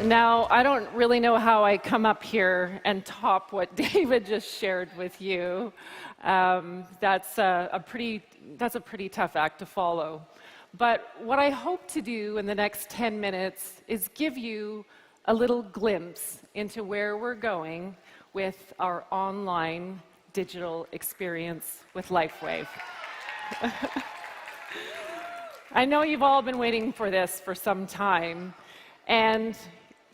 Now, I don't really know how I come up here and top what David just shared with you. That's a pretty tough act to follow. But what I hope to do in the next 10 minutes is give you a little glimpse into where we're going with our online digital experience with LifeWave. I know you've all been waiting for this for some time, and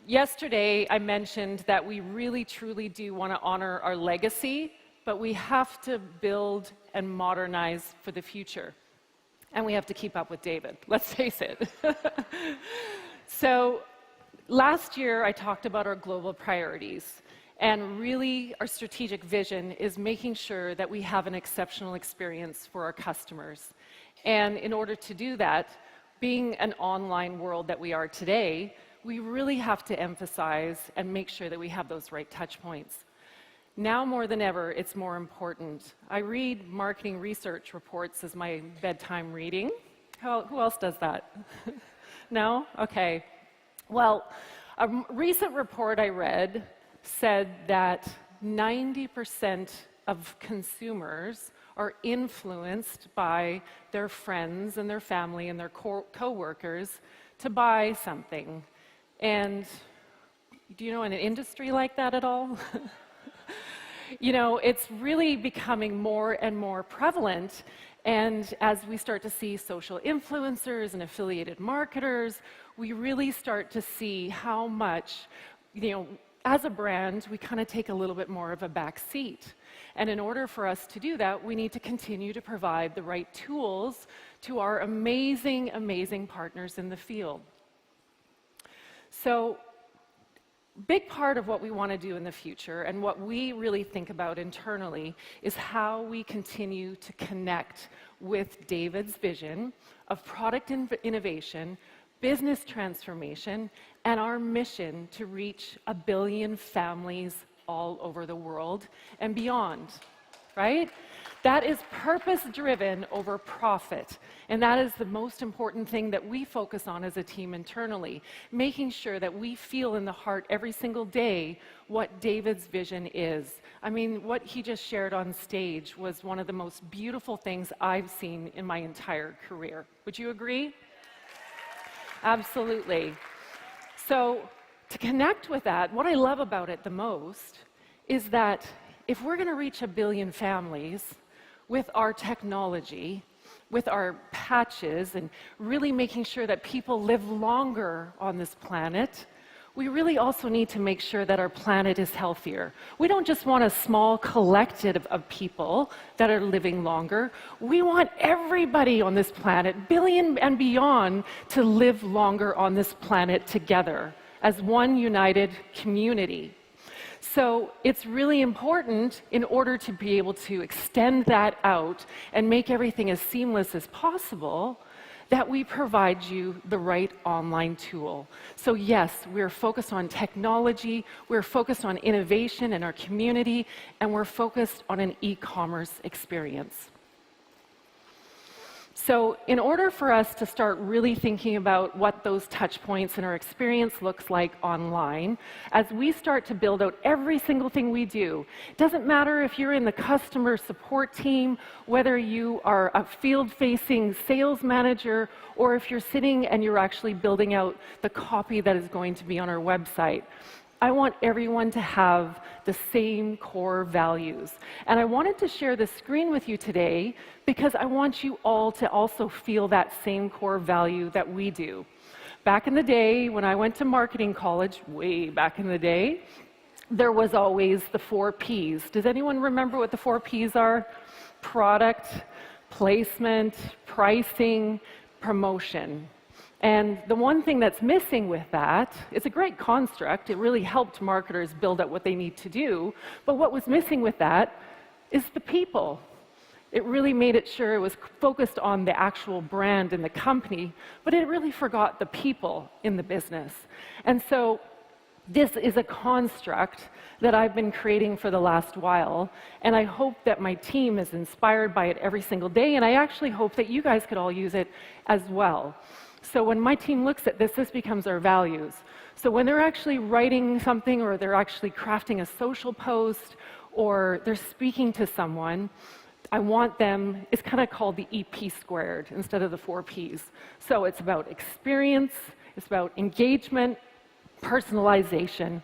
yesterday I mentioned that we really truly do want to honor our legacy, but we have to build and modernize for the future. And we have to keep up with David, let's face it. So last year I talked about our global priorities, and really our strategic vision is making sure that we have an exceptional experience for our customers. And in order to do that, being an online world that we are today, we really have to emphasize and make sure that we have those right touch points. Now more than ever, it's more important. I read marketing research reports as my bedtime reading. Who else does that? No? Okay. Well, a recent report I read said that 90% of consumers are influenced by their friends and their family and their co-workers to buy something. And do you know an industry like that at all? You know, it's really becoming more and more prevalent, and as we start to see social influencers and affiliated marketers, we really start to see how much, as a brand, we kind of take a little bit more of a back seat. And in order for us to do that, we need to continue to provide the right tools to our amazing, amazing partners in the field. So, big part of what we want to do in the future and what we really think about internally is how we continue to connect with David's vision of product innovation, business transformation, and our mission to reach 1 billion families all over the world and beyond, right? That is purpose-driven over profit, and that is the most important thing that we focus on as a team internally, making sure that we feel in the heart every single day what David's vision is. I mean, what he just shared on stage was one of the most beautiful things I've seen in my entire career. Would you agree? Absolutely. So, to connect with that, what I love about it the most is that if we're going to reach 1 billion families with our technology, with our patches, and really making sure that people live longer on this planet, we really also need to make sure that our planet is healthier. We don't just want a small collective of people that are living longer. We want everybody on this planet, billion and beyond, to live longer on this planet together as one united community. So it's really important, in order to be able to extend that out and make everything as seamless as possible, that we provide you the right online tool. So yes, we're focused on technology, we're focused on innovation in our community, and we're focused on an e-commerce experience. So in order for us to start really thinking about what those touch points in our experience looks like online, as we start to build out every single thing we do, it doesn't matter if you're in the customer support team, whether you are a field-facing sales manager, or if you're sitting and you're actually building out the copy that is going to be on our website. I want everyone to have the same core values. And I wanted to share this screen with you today because I want you all to also feel that same core value that we do. Back in the day, when I went to marketing college, way back in the day, there was always the 4 Ps. Does anyone remember what the 4 Ps are? Product, placement, pricing, promotion. And the one thing that's missing with that, it's a great construct, it really helped marketers build out what they need to do, but what was missing with that is the people. It really made it sure it was focused on the actual brand and the company, but it really forgot the people in the business. And so this is a construct that I've been creating for the last while, and I hope that my team is inspired by it every single day, and I actually hope that you guys could all use it as well. So when my team looks at this, this becomes our values. So when they're actually writing something or they're actually crafting a social post or they're speaking to someone, I want them, it's kind of called the EP squared instead of the 4 Ps. So it's about experience, it's about engagement, personalization,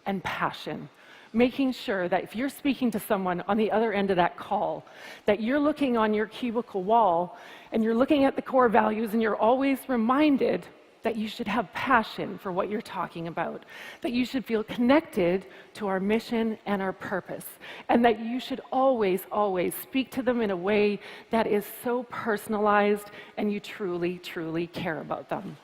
and passion. Making sure that if you're speaking to someone on the other end of that call, that you're looking on your cubicle wall and you're looking at the core values and you're always reminded that you should have passion for what you're talking about, that you should feel connected to our mission and our purpose, and that you should always, always speak to them in a way that is so personalized and you truly, truly care about them.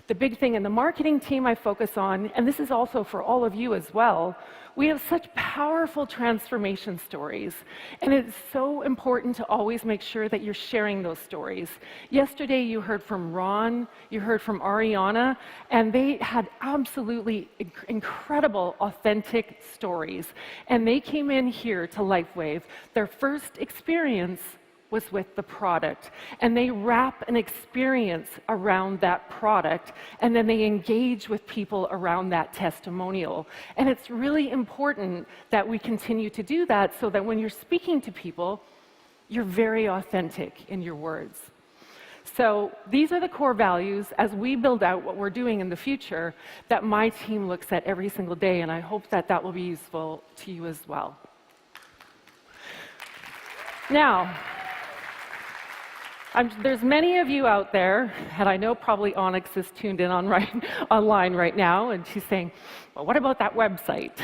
The big thing in the marketing team I focus on, and this is also for all of you as well, we have such powerful transformation stories, and it's so important to always make sure that you're sharing those stories. Yesterday you heard from Ron, you heard from Ariana, and they had absolutely incredible, authentic stories. And they came in here to LifeWave. Their first experience was with the product, and they wrap an experience around that product, and then they engage with people around that testimonial. And it's really important that we continue to do that so that when you're speaking to people, you're very authentic in your words. So these are the core values as we build out what we're doing in the future that my team looks at every single day, and I hope that that will be useful to you as well. Now, there's many of you out there, and I know probably Onyx is tuned in online right now, and she's saying, well, what about that website?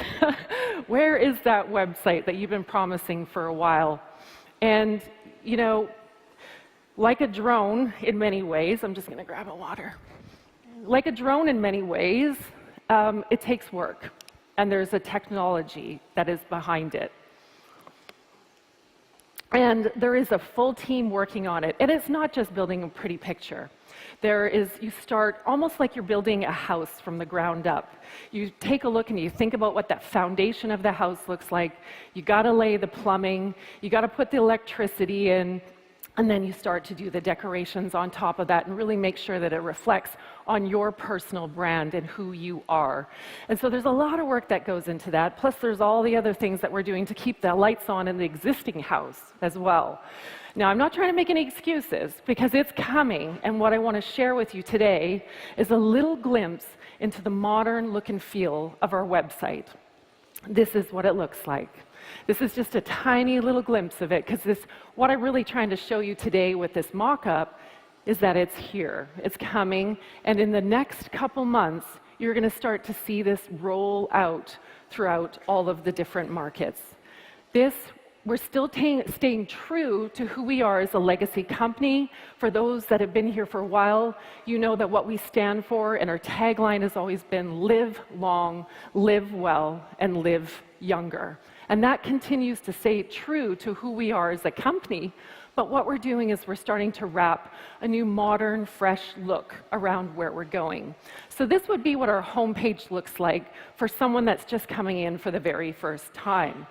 Where is that website that you've been promising for a while? And, you know, like a drone in many ways, I'm just going to grab a water. Like a drone in many ways, it takes work, and there's a technology that is behind it. And there is a full team working on it. And it's not just building a pretty picture. You start almost like you're building a house from the ground up. You take a look and you think about what that foundation of the house looks like. You got to lay the plumbing. You got to put the electricity in. And then you start to do the decorations on top of that and really make sure that it reflects on your personal brand and who you are. And so there's a lot of work that goes into that. Plus there's all the other things that we're doing to keep the lights on in the existing house as well. Now, I'm not trying to make any excuses because it's coming. And what I want to share with you today is a little glimpse into the modern look and feel of our website. This is what it looks like. This is just a tiny little glimpse of it, because what I'm really trying to show you today with this mock-up is that it's here, it's coming, and in the next couple months, you're going to start to see this roll out throughout all of the different markets. We're still staying true to who we are as a legacy company. For those that have been here for a while, you know that what we stand for, and our tagline has always been live long, live well, and live younger. And that continues to stay true to who we are as a company. But what we're doing is we're starting to wrap a new modern, fresh look around where we're going. So this would be what our homepage looks like for someone that's just coming in for the very first time.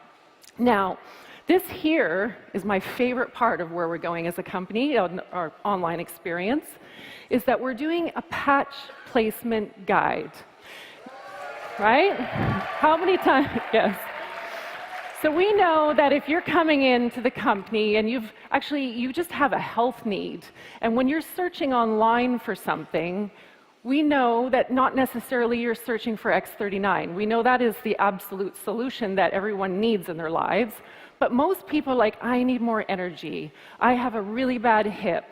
Now, this here is my favorite part of where we're going as a company, our online experience, is that we're doing a patch placement guide. Right? How many times? Yes. So we know that if you're coming into the company and you just have a health need, and when you're searching online for something, we know that not necessarily you're searching for X39. We know that is the absolute solution that everyone needs in their lives. But most people are like, I need more energy. I have a really bad hip.